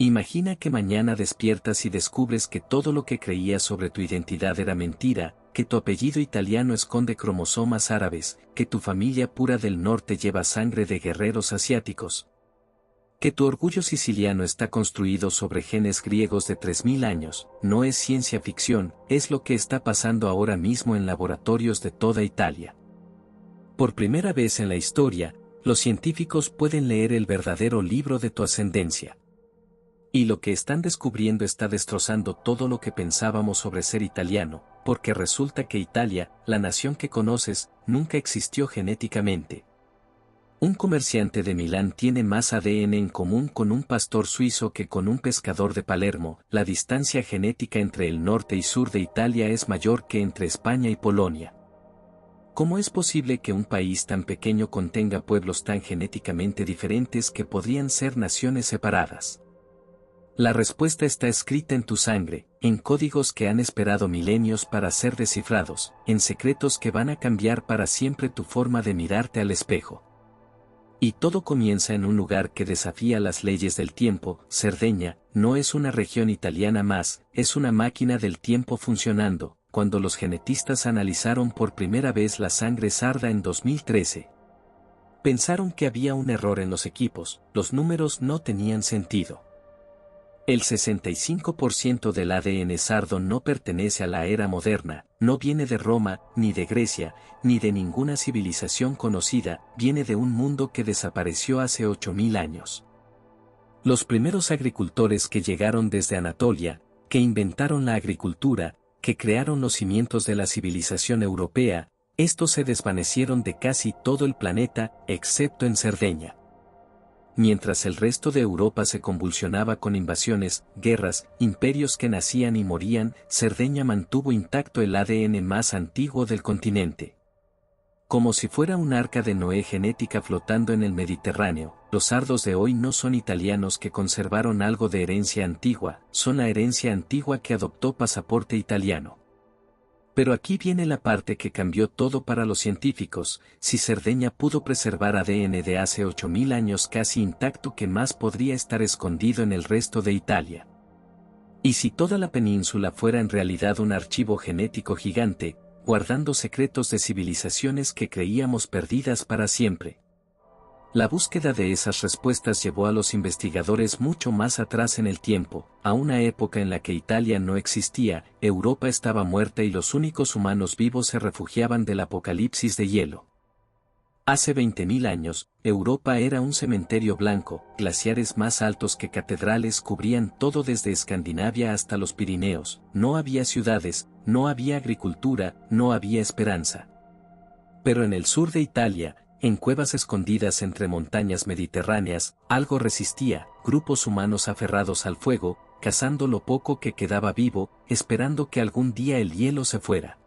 Imagina que mañana despiertas y descubres que todo lo que creías sobre tu identidad era mentira, que tu apellido italiano esconde cromosomas árabes, que tu familia pura del norte lleva sangre de guerreros asiáticos, que tu orgullo siciliano está construido sobre genes griegos de 3000 años. No es ciencia ficción, es lo que está pasando ahora mismo en laboratorios de toda Italia. Por primera vez en la historia, los científicos pueden leer el verdadero libro de tu ascendencia. Y lo que están descubriendo está destrozando todo lo que pensábamos sobre ser italiano, porque resulta que Italia, la nación que conoces, nunca existió genéticamente. Un comerciante de Milán tiene más ADN en común con un pastor suizo que con un pescador de Palermo. La distancia genética entre el norte y sur de Italia es mayor que entre España y Polonia. ¿Cómo es posible que un país tan pequeño contenga pueblos tan genéticamente diferentes que podrían ser naciones separadas? La respuesta está escrita en tu sangre, en códigos que han esperado milenios para ser descifrados, en secretos que van a cambiar para siempre tu forma de mirarte al espejo. Y todo comienza en un lugar que desafía las leyes del tiempo. Cerdeña no es una región italiana más, es una máquina del tiempo funcionando. Cuando los genetistas analizaron por primera vez la sangre sarda en 2013, pensaron que había un error en los equipos, los números no tenían sentido. El 65% del ADN sardo no pertenece a la era moderna, no viene de Roma, ni de Grecia, ni de ninguna civilización conocida, viene de un mundo que desapareció hace 8000 años. Los primeros agricultores que llegaron desde Anatolia, que inventaron la agricultura, que crearon los cimientos de la civilización europea, estos se desvanecieron de casi todo el planeta, excepto en Cerdeña. Mientras el resto de Europa se convulsionaba con invasiones, guerras, imperios que nacían y morían, Cerdeña mantuvo intacto el ADN más antiguo del continente. Como si fuera un arca de Noé genética flotando en el Mediterráneo, los sardos de hoy no son italianos que conservaron algo de herencia antigua, son la herencia antigua que adoptó pasaporte italiano. Pero aquí viene la parte que cambió todo para los científicos. Si Cerdeña pudo preservar ADN de hace 8000 años casi intacto, ¿qué más podría estar escondido en el resto de Italia? Y si toda la península fuera en realidad un archivo genético gigante, guardando secretos de civilizaciones que creíamos perdidas para siempre. La búsqueda de esas respuestas llevó a los investigadores mucho más atrás en el tiempo, a una época en la que Italia no existía, Europa estaba muerta y los únicos humanos vivos se refugiaban del apocalipsis de hielo. Hace 20.000 años, Europa era un cementerio blanco, glaciares más altos que catedrales cubrían todo desde Escandinavia hasta los Pirineos, no había ciudades, no había agricultura, no había esperanza. Pero en el sur de Italia, en cuevas escondidas entre montañas mediterráneas, algo resistía, grupos humanos aferrados al fuego, cazando lo poco que quedaba vivo, esperando que algún día el hielo se fuera.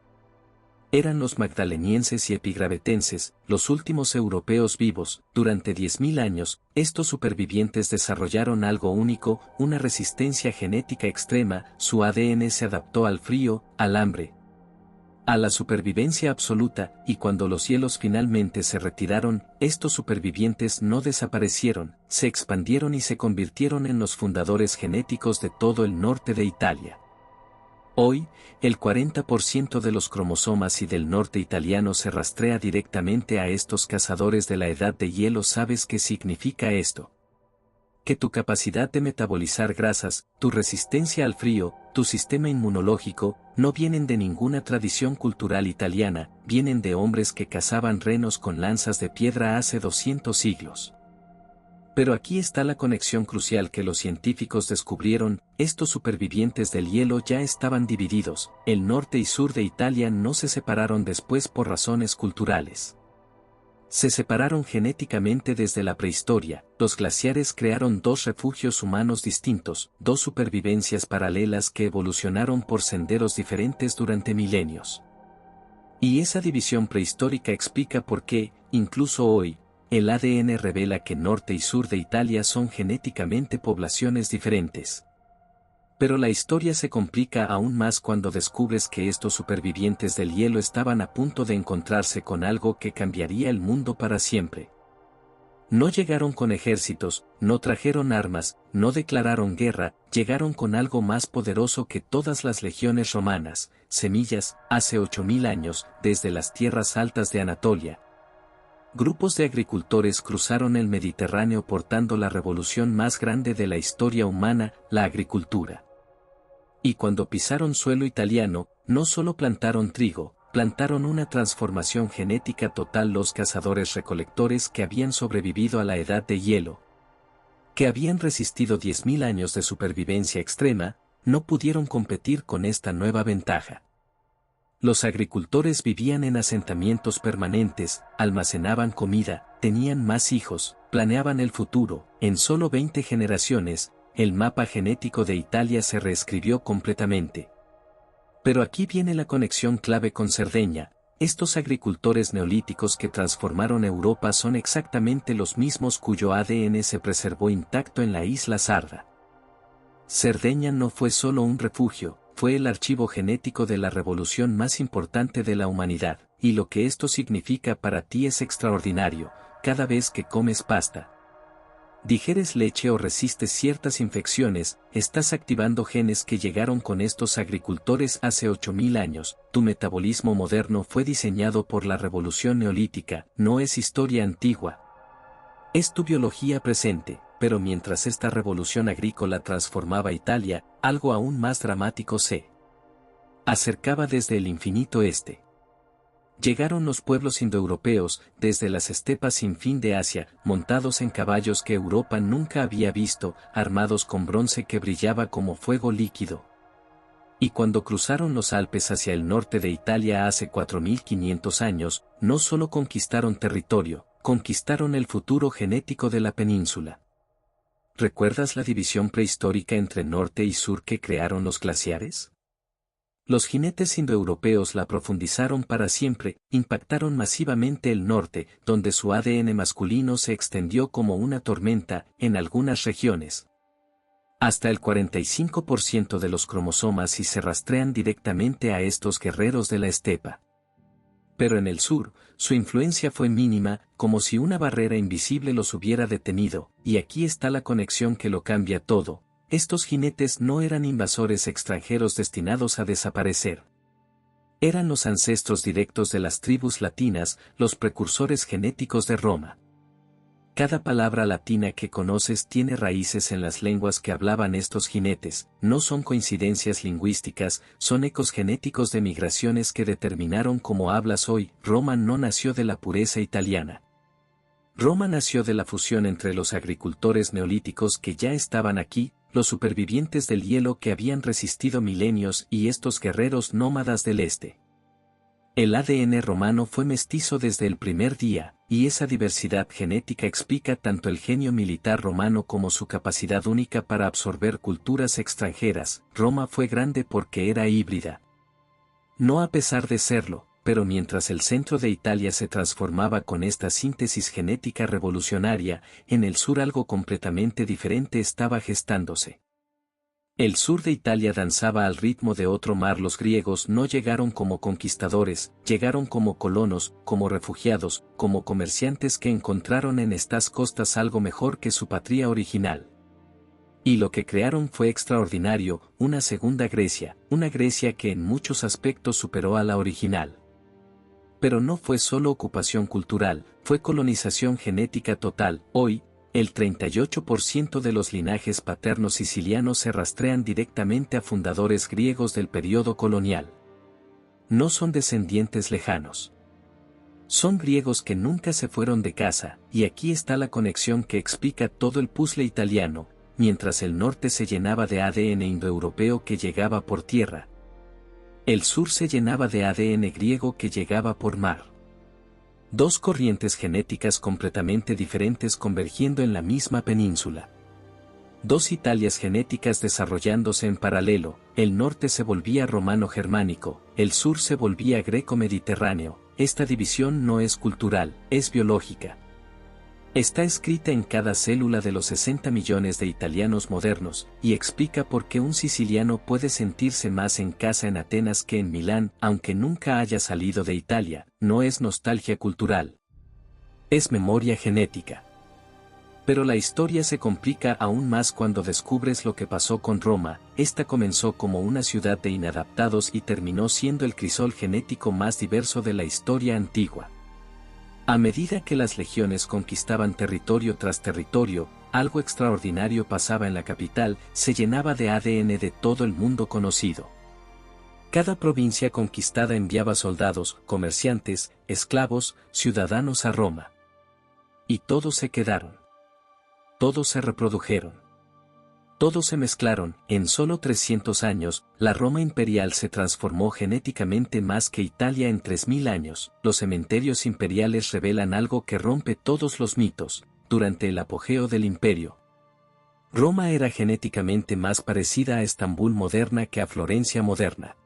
Eran los magdalenienses y epigravetenses, los últimos europeos vivos. Durante 10.000 años, estos supervivientes desarrollaron algo único, una resistencia genética extrema. Su ADN se adaptó al frío, al hambre, a la supervivencia absoluta, y cuando los hielos finalmente se retiraron, estos supervivientes no desaparecieron, se expandieron y se convirtieron en los fundadores genéticos de todo el norte de Italia. Hoy, el 40% de los cromosomas y del norte italiano se rastrea directamente a estos cazadores de la edad de hielo. ¿Sabes qué significa esto? Que tu capacidad de metabolizar grasas, tu resistencia al frío, tu sistema inmunológico, no vienen de ninguna tradición cultural italiana, vienen de hombres que cazaban renos con lanzas de piedra hace 200 siglos. Pero aquí está la conexión crucial que los científicos descubrieron: estos supervivientes del hielo ya estaban divididos, el norte y sur de Italia no se separaron después por razones culturales. Se separaron genéticamente desde la prehistoria. Los glaciares crearon dos refugios humanos distintos, dos supervivencias paralelas que evolucionaron por senderos diferentes durante milenios. Y esa división prehistórica explica por qué, incluso hoy, el ADN revela que norte y sur de Italia son genéticamente poblaciones diferentes. Pero la historia se complica aún más cuando descubres que estos supervivientes del hielo estaban a punto de encontrarse con algo que cambiaría el mundo para siempre. No llegaron con ejércitos, no trajeron armas, no declararon guerra, llegaron con algo más poderoso que todas las legiones romanas, semillas, hace 8000 años, desde las tierras altas de Anatolia. Grupos de agricultores cruzaron el Mediterráneo portando la revolución más grande de la historia humana, la agricultura. Y cuando pisaron suelo italiano, no solo plantaron trigo, plantaron una transformación genética total. Los cazadores-recolectores que habían sobrevivido a la edad de hielo, que habían resistido 10.000 años de supervivencia extrema, no pudieron competir con esta nueva ventaja. Los agricultores vivían en asentamientos permanentes, almacenaban comida, tenían más hijos, planeaban el futuro. En solo 20 generaciones, el mapa genético de Italia se reescribió completamente. Pero aquí viene la conexión clave con Cerdeña. Estos agricultores neolíticos que transformaron Europa son exactamente los mismos cuyo ADN se preservó intacto en la isla Sarda. Cerdeña no fue solo un refugio, fue el archivo genético de la revolución más importante de la humanidad, y lo que esto significa para ti es extraordinario. Cada vez que comes pasta, digieres leche o resistes ciertas infecciones, estás activando genes que llegaron con estos agricultores hace 8000 años. Tu metabolismo moderno fue diseñado por la revolución neolítica, no es historia antigua. Es tu biología presente, pero mientras esta revolución agrícola transformaba Italia, algo aún más dramático se acercaba desde el infinito este. Llegaron los pueblos indoeuropeos, desde las estepas sin fin de Asia, montados en caballos que Europa nunca había visto, armados con bronce que brillaba como fuego líquido. Y cuando cruzaron los Alpes hacia el norte de Italia hace 4500 años, no solo conquistaron territorio, conquistaron el futuro genético de la península. ¿Recuerdas la división prehistórica entre norte y sur que crearon los glaciares? Los jinetes indoeuropeos la profundizaron para siempre, impactaron masivamente el norte, donde su ADN masculino se extendió como una tormenta, en algunas regiones. Hasta el 45% de los cromosomas y se rastrean directamente a estos guerreros de la estepa. Pero en el sur, su influencia fue mínima, como si una barrera invisible los hubiera detenido, y aquí está la conexión que lo cambia todo. Estos jinetes no eran invasores extranjeros destinados a desaparecer. Eran los ancestros directos de las tribus latinas, los precursores genéticos de Roma. Cada palabra latina que conoces tiene raíces en las lenguas que hablaban estos jinetes, no son coincidencias lingüísticas, son ecos genéticos de migraciones que determinaron cómo hablas hoy. Roma no nació de la pureza italiana. Roma nació de la fusión entre los agricultores neolíticos que ya estaban aquí, los supervivientes del hielo que habían resistido milenios y estos guerreros nómadas del este. El ADN romano fue mestizo desde el primer día, y esa diversidad genética explica tanto el genio militar romano como su capacidad única para absorber culturas extranjeras. Roma fue grande porque era híbrida. No a pesar de serlo, pero mientras el centro de Italia se transformaba con esta síntesis genética revolucionaria, en el sur algo completamente diferente estaba gestándose. El sur de Italia danzaba al ritmo de otro mar. Los griegos no llegaron como conquistadores, llegaron como colonos, como refugiados, como comerciantes que encontraron en estas costas algo mejor que su patria original. Y lo que crearon fue extraordinario, una segunda Grecia, una Grecia que en muchos aspectos superó a la original. Pero no fue solo ocupación cultural, fue colonización genética total. Hoy, el 38% de los linajes paternos sicilianos se rastrean directamente a fundadores griegos del periodo colonial. No son descendientes lejanos. Son griegos que nunca se fueron de casa, y aquí está la conexión que explica todo el puzzle italiano. Mientras el norte se llenaba de ADN indoeuropeo que llegaba por tierra, el sur se llenaba de ADN griego que llegaba por mar. Dos corrientes genéticas completamente diferentes convergiendo en la misma península. Dos Italias genéticas desarrollándose en paralelo, el norte se volvía romano-germánico, el sur se volvía greco-mediterráneo. Esta división no es cultural, es biológica. Está escrita en cada célula de los 60 millones de italianos modernos, y explica por qué un siciliano puede sentirse más en casa en Atenas que en Milán, aunque nunca haya salido de Italia. No es nostalgia cultural. Es memoria genética. Pero la historia se complica aún más cuando descubres lo que pasó con Roma. Esta comenzó como una ciudad de inadaptados y terminó siendo el crisol genético más diverso de la historia antigua. A medida que las legiones conquistaban territorio tras territorio, algo extraordinario pasaba en la capital, se llenaba de ADN de todo el mundo conocido. Cada provincia conquistada enviaba soldados, comerciantes, esclavos, ciudadanos a Roma. Y todos se quedaron. Todos se reprodujeron. Todos se mezclaron. En solo 300 años, la Roma imperial se transformó genéticamente más que Italia en 3000 años. Los cementerios imperiales revelan algo que rompe todos los mitos. Durante el apogeo del imperio, Roma era genéticamente más parecida a Estambul moderna que a Florencia moderna.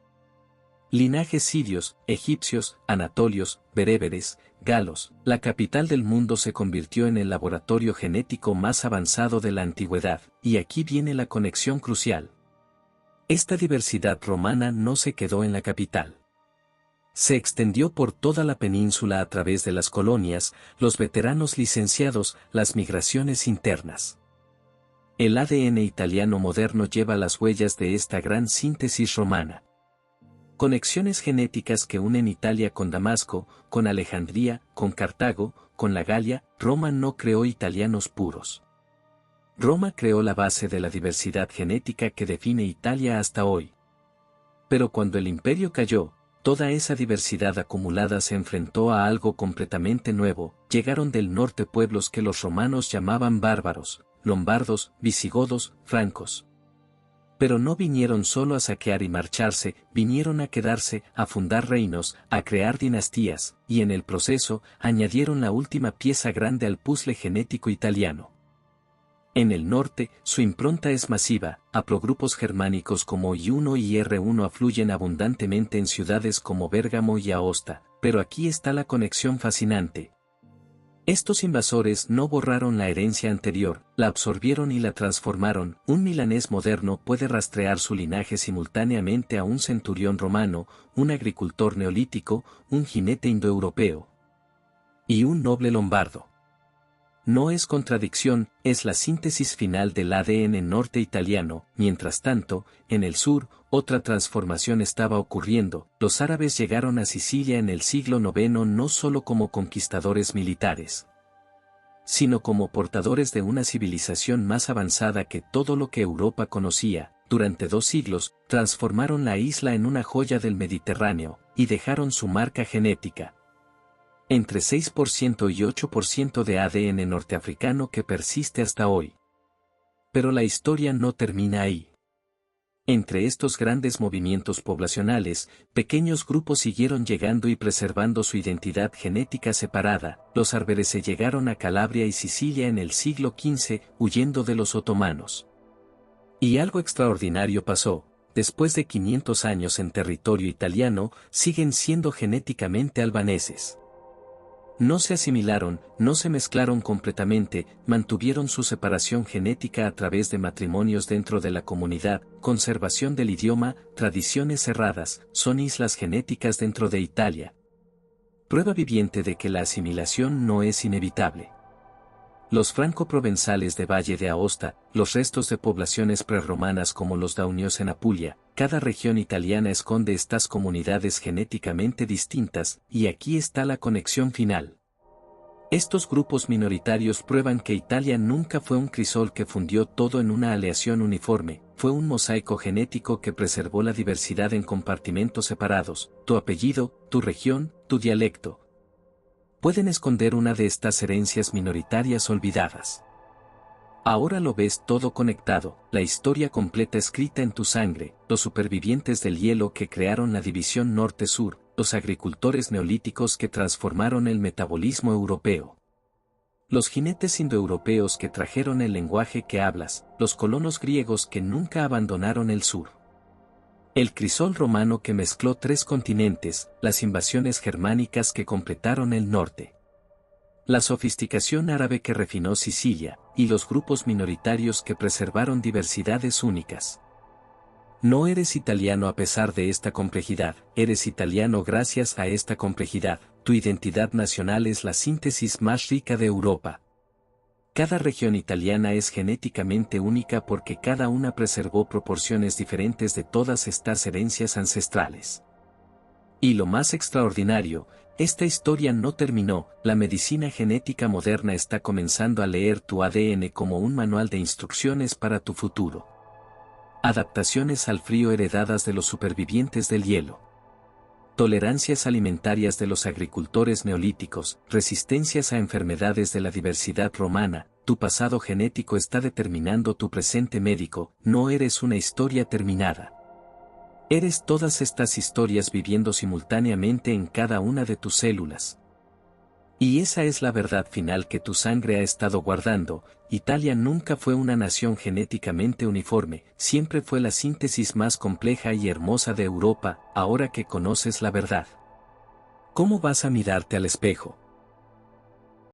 Linajes sirios, egipcios, anatolios, bereberes, galos, la capital del mundo se convirtió en el laboratorio genético más avanzado de la antigüedad, y aquí viene la conexión crucial. Esta diversidad romana no se quedó en la capital. Se extendió por toda la península a través de las colonias, los veteranos licenciados, las migraciones internas. El ADN italiano moderno lleva las huellas de esta gran síntesis romana. Conexiones genéticas que unen Italia con Damasco, con Alejandría, con Cartago, con la Galia. Roma no creó italianos puros. Roma creó la base de la diversidad genética que define Italia hasta hoy. Pero cuando el imperio cayó, toda esa diversidad acumulada se enfrentó a algo completamente nuevo. Llegaron del norte pueblos que los romanos llamaban bárbaros, lombardos, visigodos, francos. Pero no vinieron solo a saquear y marcharse, vinieron a quedarse, a fundar reinos, a crear dinastías, y en el proceso, añadieron la última pieza grande al puzzle genético italiano. En el norte, su impronta es masiva, haplogrupos germánicos como I1 y R1 afluyen abundantemente en ciudades como Bérgamo y Aosta, pero aquí está la conexión fascinante. Estos invasores no borraron la herencia anterior, la absorbieron y la transformaron. Un milanés moderno puede rastrear su linaje simultáneamente a un centurión romano, un agricultor neolítico, un jinete indoeuropeo y un noble lombardo. No es contradicción, es la síntesis final del ADN norte italiano. Mientras tanto, en el sur, otra transformación estaba ocurriendo. Los árabes llegaron a Sicilia en el siglo IX no solo como conquistadores militares, sino como portadores de una civilización más avanzada que todo lo que Europa conocía. Durante 2 siglos, transformaron la isla en una joya del Mediterráneo, y dejaron su marca genética. Entre 6% y 8% de ADN norteafricano que persiste hasta hoy. Pero la historia no termina ahí. Entre estos grandes movimientos poblacionales, pequeños grupos siguieron llegando y preservando su identidad genética separada. Los arberes llegaron a Calabria y Sicilia en el siglo XV, huyendo de los otomanos. Y algo extraordinario pasó. Después de 500 años en territorio italiano, siguen siendo genéticamente albaneses. No se asimilaron, no se mezclaron completamente, mantuvieron su separación genética a través de matrimonios dentro de la comunidad, conservación del idioma, tradiciones cerradas. Son islas genéticas dentro de Italia. Prueba viviente de que la asimilación no es inevitable. Los franco-provenzales de Valle de Aosta, los restos de poblaciones prerromanas como los daunios en Apulia. Cada región italiana esconde estas comunidades genéticamente distintas, y aquí está la conexión final. Estos grupos minoritarios prueban que Italia nunca fue un crisol que fundió todo en una aleación uniforme, fue un mosaico genético que preservó la diversidad en compartimentos separados. Tu apellido, tu región, tu dialecto pueden esconder una de estas herencias minoritarias olvidadas. Ahora lo ves todo conectado, la historia completa escrita en tu sangre, los supervivientes del hielo que crearon la división norte-sur, los agricultores neolíticos que transformaron el metabolismo europeo, los jinetes indoeuropeos que trajeron el lenguaje que hablas, los colonos griegos que nunca abandonaron el sur. El crisol romano que mezcló 3 continentes, las invasiones germánicas que completaron el norte. La sofisticación árabe que refinó Sicilia, y los grupos minoritarios que preservaron diversidades únicas. No eres italiano a pesar de esta complejidad, eres italiano gracias a esta complejidad. Tu identidad nacional es la síntesis más rica de Europa. Cada región italiana es genéticamente única porque cada una preservó proporciones diferentes de todas estas herencias ancestrales. Y lo más extraordinario, esta historia no terminó, la medicina genética moderna está comenzando a leer tu ADN como un manual de instrucciones para tu futuro. Adaptaciones al frío heredadas de los supervivientes del hielo. Tolerancias alimentarias de los agricultores neolíticos, resistencias a enfermedades de la diversidad romana, tu pasado genético está determinando tu presente médico, no eres una historia terminada. Eres todas estas historias viviendo simultáneamente en cada una de tus células. Y esa es la verdad final que tu sangre ha estado guardando. Italia nunca fue una nación genéticamente uniforme, siempre fue la síntesis más compleja y hermosa de Europa, ahora que conoces la verdad. ¿Cómo vas a mirarte al espejo?